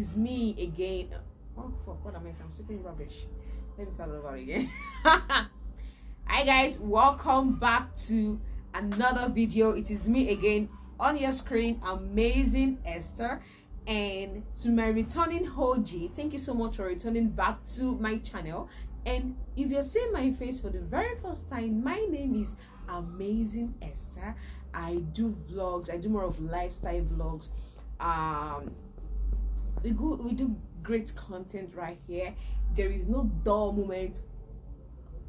is me again. Oh fuck, what am I saying? I'm speaking rubbish. Let me start over again. Hi guys, welcome back to another video. It is me again on your screen, Amazing Esther. And to my returning OG, thank you so much for returning back to my channel. And if you're seeing my face for the very first time, my name is Amazing Esther. I do vlogs. I do more of lifestyle vlogs. We do great content right here. There is no dull moment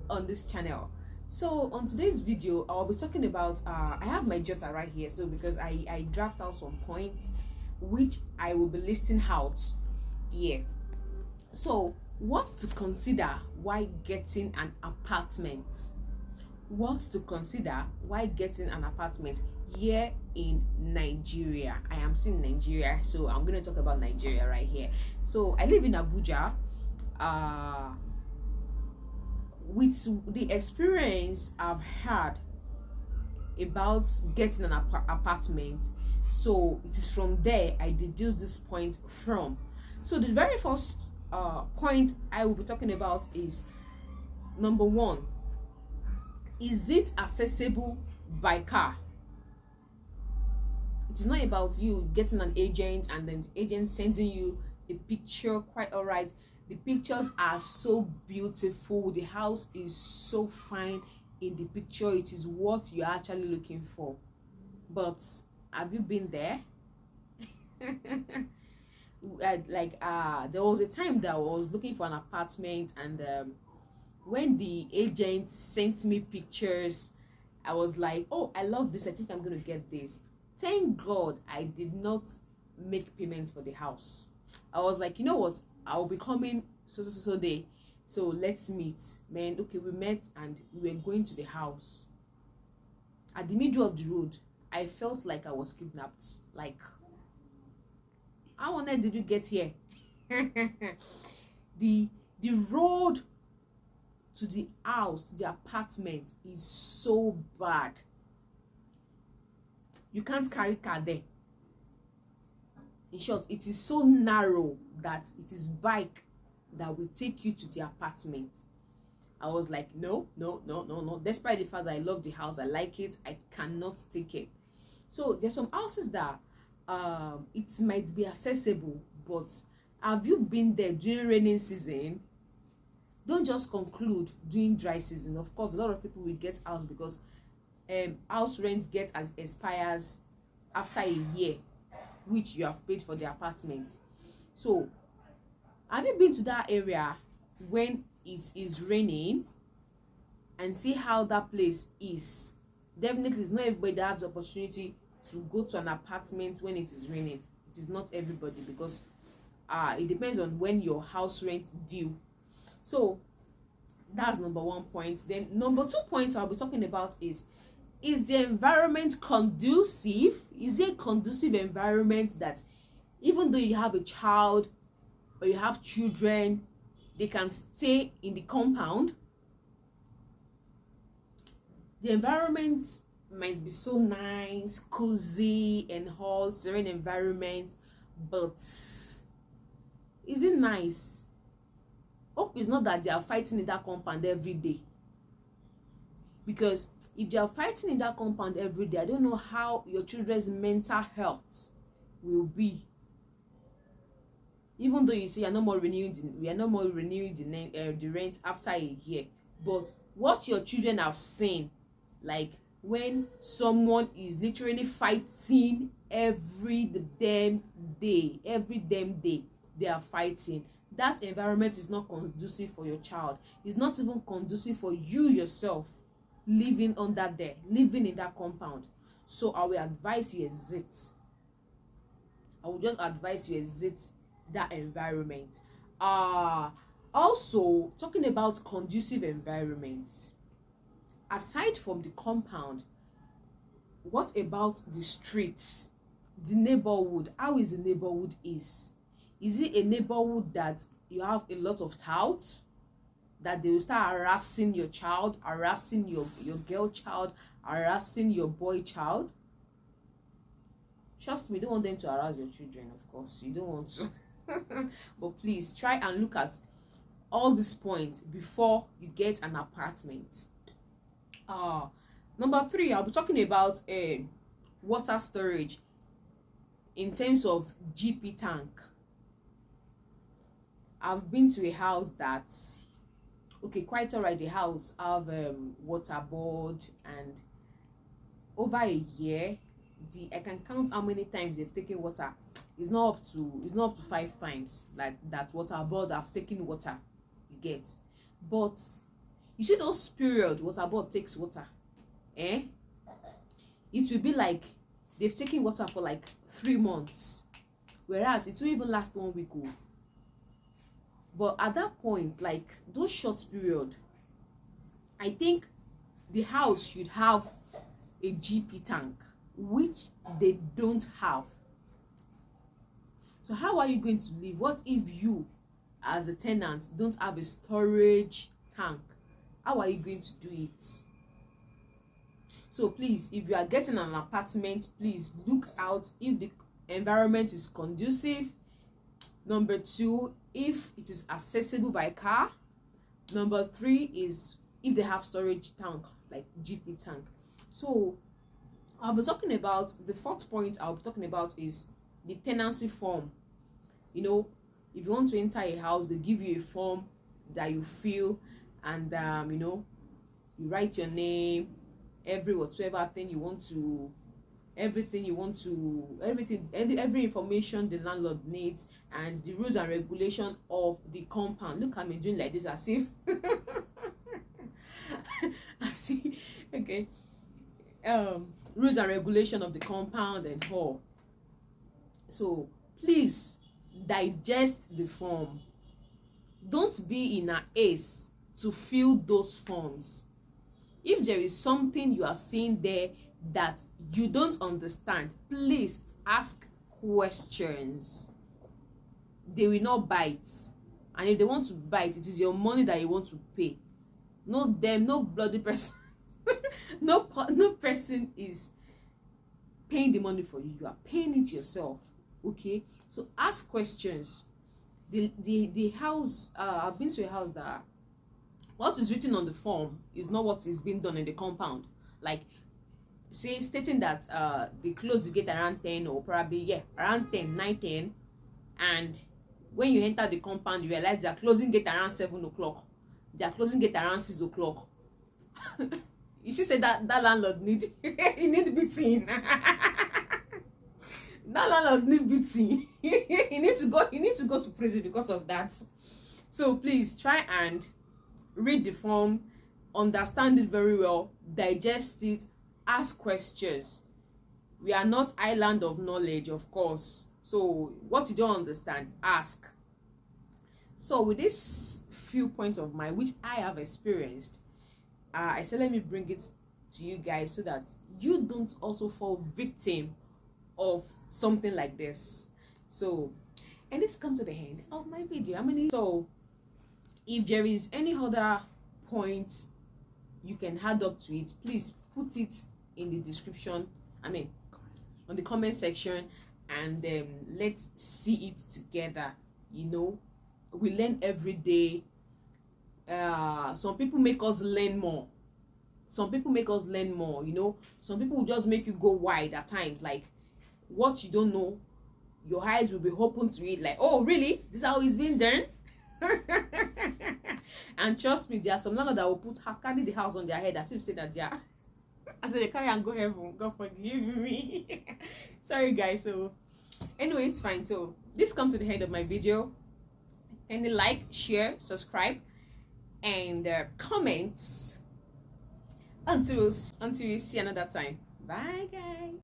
on this channel. So on today's video, I'll be talking about I have my jotter right here, so because I draft out some points which I will be listing out here. So what to consider while getting an apartment? What to consider while getting an apartment here in Nigeria. I am still in Nigeria, so I'm going to talk about Nigeria right here. So I live in Abuja. With the experience I've had about getting an apartment, so it is from there I deduce this point from. So the very first point I will be talking about is number one: is it accessible by car? It is not about you getting an agent and then the agent sending you a picture. Quite all right, the pictures are so beautiful, the house is so fine in the picture, it is what you're actually looking for. But have you been there? There was a time that I was looking for an apartment, and when the agent sent me pictures, I was like, oh, I love this, I think I'm gonna get this. Thank God I did not make payments for the house. I was like, you know what, I'll be coming so day, so let's meet. Man, okay, we met and we were going to the house. At the middle of the road, I felt like I was kidnapped. Like, how on earth did you get here? the road to the house, to the apartment, is so bad. You can't carry car there. In short, it is so narrow that it is bike that will take you to the apartment. I was like, no. Despite the fact that I love the house, I like it, I cannot take it. So there's some houses that it might be accessible, but have you been there during rainy season? Don't just conclude during dry season. Of course, a lot of people will get house because house rent expires after a year, which you have paid for the apartment. So have you been to that area when it is raining and see how that place is? Definitely it's not everybody that has the opportunity to go to an apartment when it is raining. It is not everybody, because it depends on when your house rent due. So that's number one point. Then number 2 point I'll be talking about is the environment conducive? Is it a conducive environment that even though you have a child or you have children, they can stay in the compound? The environment might be so nice, cozy and all, serene environment, but is it nice? Hope it's not that they are fighting in that compound every day, because if they are fighting in that compound every day, I don't know how your children's mental health will be. Even though you say we are no more renewing the rent after a year, but what your children have seen, like when someone is literally fighting every damn day, they are fighting. That environment is not conducive for your child. It's not even conducive for you yourself living in that compound. So I will advise you exit. I will just advise you exit that environment. Also talking about conducive environments, aside from the compound, what about the streets, the neighborhood? How is the neighborhood? Is it a neighborhood that you have a lot of touts, that they will start harassing your child, harassing your girl child, harassing your boy child? Trust me, you don't want them to harass your children, of course. You don't want to. But please try and look at all these points before you get an apartment. Number 3, I'll be talking about water storage in terms of GP tank. I've been to a house that, okay, quite alright, the house have water board, and over a year, I can count how many times they've taken water. It's not up to 5 times like that water board have taken water, you get. But you see those period water board takes water, it will be like they've taken water for like 3 months, whereas it will even last 1 week. But at that point, like those short period, I think the house should have a GP tank, which they don't have. So how are you going to live? What if you as a tenant don't have a storage tank? How are you going to do it? So please, if you are getting an apartment, please look out if the environment is conducive. Number 2, if it is accessible by car. Number 3 is if they have storage tank, like GP tank. So I'll be talking about the 4th point. I'll be talking about is the tenancy form. You know, if you want to enter a house, they give you a form that you fill, and you know, you write your name, every information the landlord needs, and the rules and regulation of the compound. Look at me doing like this as if okay, rules and regulation of the compound and all. So please digest the form. Don't be in a haste to fill those forms. If there is something you are seeing there that you don't understand, please ask questions. They will not bite, and if they want to bite, it is your money that you want to pay, not them. No bloody person no person is paying the money for you. You are paying it yourself. Okay, so ask questions. The house, I've been to a house that what is written on the form is not what is being done in the compound. Like, say, stating that they close the gate around 10, or probably around 10, 9, 10, and when you enter the compound, you realize they are closing gate around 7 o'clock. They are closing gate around 6 o'clock. You see, say that landlord need he need beating. That landlord need beating. he need to go to prison because of that. So please try and read the form, understand it very well, digest it, ask questions. We are not island of knowledge, of course. So what you don't understand, ask. So with this few points of mine which I have experienced, I said let me bring it to you guys so that you don't also fall victim of something like this. So, and this come to the end of my video. So if there is any other point you can add up to it, please put it in the description, on the comment section, and let's see it together. You know, we learn every day. Some people make us learn more. You know, some people will just make you go wide at times. Like, what you don't know, your eyes will be open to it. Like, oh really, this is how it's been done. And trust me, there are some landlords that will carry the house on their head as if say that they carry and go heaven. God forgive me. Sorry guys. So anyway, it's fine. So this comes to the end of my video. Any like, share, subscribe, and comments until we see another time. Bye guys.